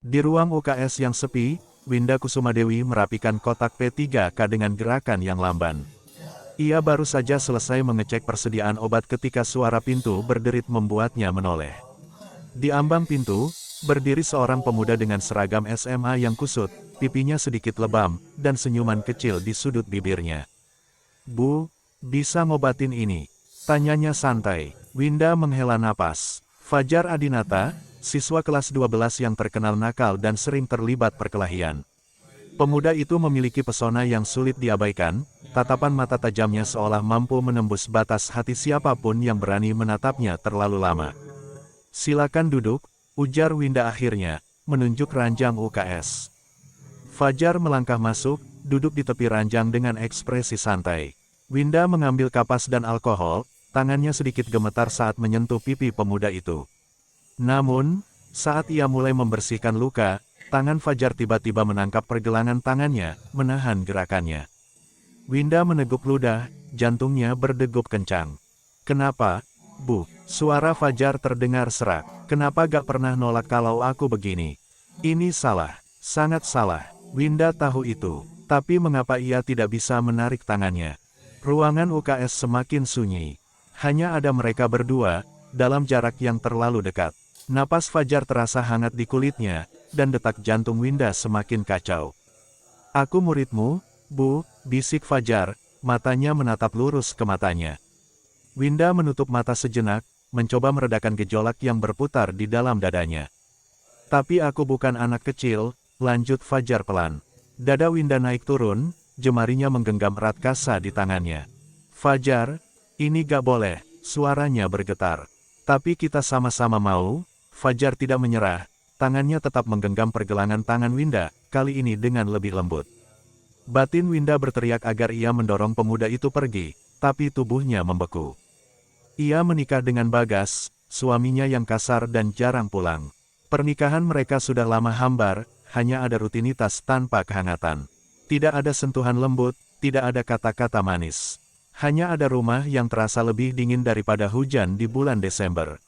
Di ruang UKS yang sepi, Winda Kusumadewi merapikan kotak P3K dengan gerakan yang lamban. Ia baru saja selesai mengecek persediaan obat ketika suara pintu berderit membuatnya menoleh. Di ambang pintu, berdiri seorang pemuda dengan seragam SMA yang kusut, pipinya sedikit lebam, dan senyuman kecil di sudut bibirnya. "Bu, bisa ngobatin ini?" tanyanya santai. Winda menghela napas. Fajar Adinata, siswa kelas 12 yang terkenal nakal dan sering terlibat perkelahian. Pemuda itu memiliki pesona yang sulit diabaikan, tatapan mata tajamnya seolah mampu menembus batas hati siapapun yang berani menatapnya terlalu lama. "Silakan duduk," ujar Winda akhirnya, menunjuk ranjang UKS. Fajar melangkah masuk, duduk di tepi ranjang dengan ekspresi santai. Winda mengambil kapas dan alkohol, tangannya sedikit gemetar saat menyentuh pipi pemuda itu. Namun, saat ia mulai membersihkan luka, tangan Fajar tiba-tiba menangkap pergelangan tangannya, menahan gerakannya. Winda meneguk ludah, jantungnya berdegup kencang. "Kenapa, Bu?" Suara Fajar terdengar serak. "Kenapa gak pernah nolak kalau aku begini? Ini salah, sangat salah." Winda tahu itu, tapi mengapa ia tidak bisa menarik tangannya? Ruangan UKS semakin sunyi. Hanya ada mereka berdua, dalam jarak yang terlalu dekat. Napas Fajar terasa hangat di kulitnya, dan detak jantung Winda semakin kacau. "Aku muridmu, Bu," bisik Fajar, matanya menatap lurus ke matanya. Winda menutup mata sejenak, mencoba meredakan gejolak yang berputar di dalam dadanya. "Tapi aku bukan anak kecil," lanjut Fajar pelan. Dada Winda naik turun, jemarinya menggenggam erat kasa di tangannya. "Fajar, ini gak boleh," suaranya bergetar. "Tapi kita sama-sama mau." Fajar tidak menyerah, tangannya tetap menggenggam pergelangan tangan Winda, kali ini dengan lebih lembut. Batin Winda berteriak agar ia mendorong pemuda itu pergi, tapi tubuhnya membeku. Ia menikah dengan Bagas, suaminya yang kasar dan jarang pulang. Pernikahan mereka sudah lama hambar, hanya ada rutinitas tanpa kehangatan. Tidak ada sentuhan lembut, tidak ada kata-kata manis. Hanya ada rumah yang terasa lebih dingin daripada hujan di bulan Desember.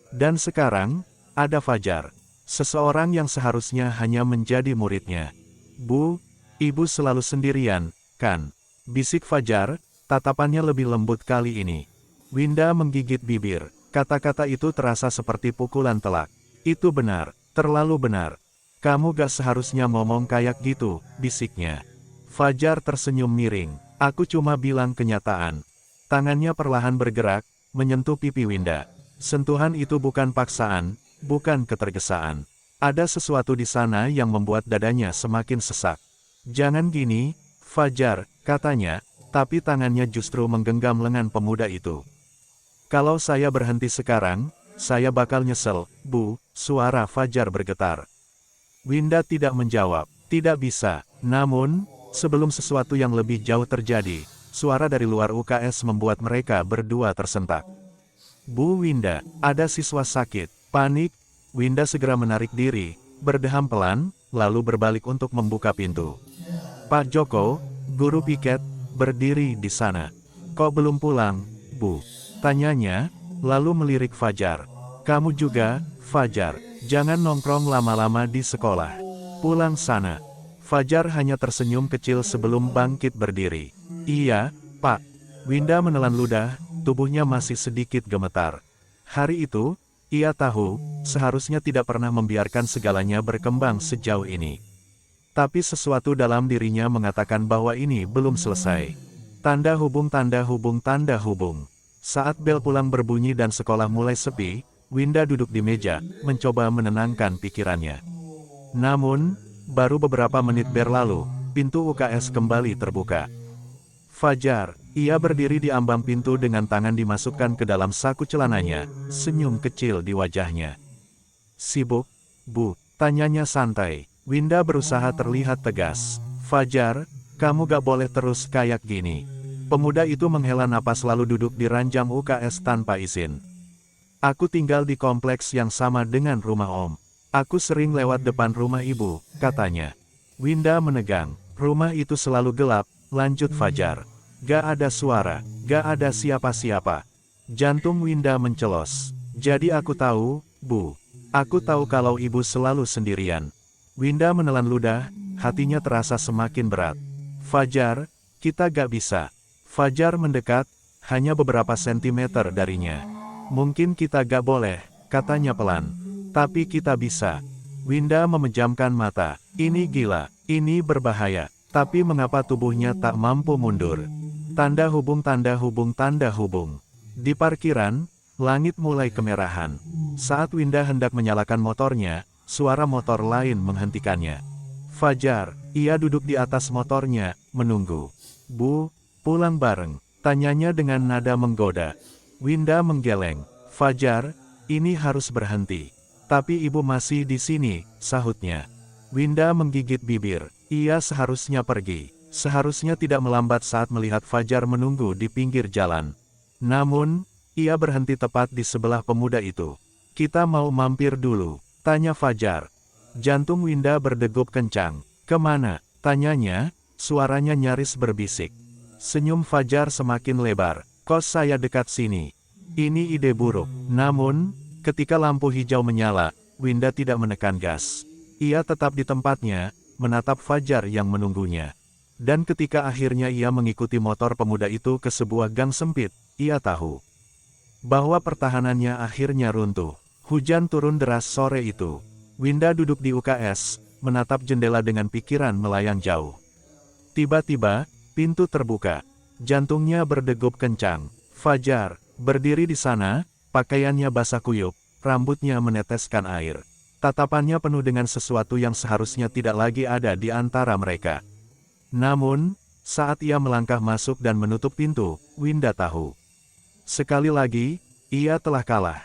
Dan sekarang, ada Fajar. Seseorang yang seharusnya hanya menjadi muridnya. "Bu, ibu selalu sendirian, kan?" bisik Fajar, tatapannya lebih lembut kali ini. Winda menggigit bibir. Kata-kata itu terasa seperti pukulan telak. "Itu benar, terlalu benar. Kamu gak seharusnya ngomong kayak gitu," bisiknya. Fajar tersenyum miring. "Aku cuma bilang kenyataan." Tangannya perlahan bergerak, menyentuh pipi Winda. Sentuhan itu bukan paksaan, bukan ketergesaan. Ada sesuatu di sana yang membuat dadanya semakin sesak. "Jangan gini, Fajar," katanya, tapi tangannya justru menggenggam lengan pemuda itu. "Kalau saya berhenti sekarang, saya bakal nyesel, Bu." Suara Fajar bergetar. Winda tidak menjawab. Tidak bisa. Namun, sebelum sesuatu yang lebih jauh terjadi, suara dari luar UKS membuat mereka berdua tersentak. "Bu Winda, ada siswa sakit." Panik, Winda segera menarik diri, berdeham pelan, lalu berbalik untuk membuka pintu. Pak Joko, guru piket, berdiri di sana. "Kok belum pulang, Bu?" tanyanya, lalu melirik Fajar. "Kamu juga, Fajar, jangan nongkrong lama-lama di sekolah. Pulang sana." Fajar hanya tersenyum kecil sebelum bangkit berdiri. "Iya, Pak." Winda menelan ludah, tubuhnya masih sedikit gemetar. Hari itu, ia tahu, seharusnya tidak pernah membiarkan segalanya berkembang sejauh ini. Tapi sesuatu dalam dirinya mengatakan bahwa ini belum selesai. Tanda hubung, tanda hubung, tanda hubung. Saat bel pulang berbunyi dan sekolah mulai sepi, Winda duduk di meja, mencoba menenangkan pikirannya. Namun, baru beberapa menit berlalu, pintu UKS kembali terbuka. Fajar, ia berdiri di ambang pintu dengan tangan dimasukkan ke dalam saku celananya, senyum kecil di wajahnya. "Sibuk, Bu?" tanyanya santai. Winda berusaha terlihat tegas. "Fajar, kamu gak boleh terus kayak gini." Pemuda itu menghela napas lalu duduk di ranjang UKS tanpa izin. "Aku tinggal di kompleks yang sama dengan rumah Om. Aku sering lewat depan rumah Ibu," katanya. Winda menegang. "Rumah itu selalu gelap," lanjut Fajar. "Gak ada suara, gak ada siapa-siapa." Jantung Winda mencelos. "Jadi aku tahu, Bu. Aku tahu kalau ibu selalu sendirian. Winda menelan ludah, hatinya terasa semakin berat. Fajar, kita gak bisa. Fajar mendekat, hanya beberapa sentimeter darinya. Mungkin kita gak boleh, katanya pelan. Tapi kita bisa. Winda memejamkan mata. Ini gila, ini berbahaya. Tapi mengapa tubuhnya tak mampu mundur? Tanda hubung, tanda hubung, tanda hubung. Di parkiran, langit mulai kemerahan. Saat Winda hendak menyalakan motornya, suara motor lain menghentikannya. Fajar, ia duduk di atas motornya, menunggu. Bu, pulang bareng, tanyanya dengan nada menggoda. Winda menggeleng. Fajar, ini harus berhenti. Tapi ibu masih di sini, sahutnya. Winda menggigit bibir. Ia seharusnya pergi. Seharusnya tidak melambat saat melihat Fajar menunggu di pinggir jalan. Namun, ia berhenti tepat di sebelah pemuda itu. Kita mau mampir dulu, tanya Fajar. Jantung Winda berdegup kencang. Kemana? Tanyanya, suaranya nyaris berbisik. Senyum Fajar semakin lebar. Kos saya dekat sini. Ini ide buruk. Namun, ketika lampu hijau menyala, Winda tidak menekan gas. Ia tetap di tempatnya, menatap Fajar yang menunggunya. Dan ketika akhirnya ia mengikuti motor pemuda itu ke sebuah gang sempit, ia tahu bahwa pertahanannya akhirnya runtuh. Hujan turun deras sore itu. Winda duduk di UKS, menatap jendela dengan pikiran melayang jauh. Tiba-tiba, pintu terbuka. Jantungnya berdegup kencang. Fajar, berdiri di sana, pakaiannya basah kuyup, rambutnya meneteskan air. Tatapannya penuh dengan sesuatu yang seharusnya tidak lagi ada di antara mereka. Namun, saat ia melangkah masuk dan menutup pintu, Winda tahu. Sekali lagi, ia telah kalah.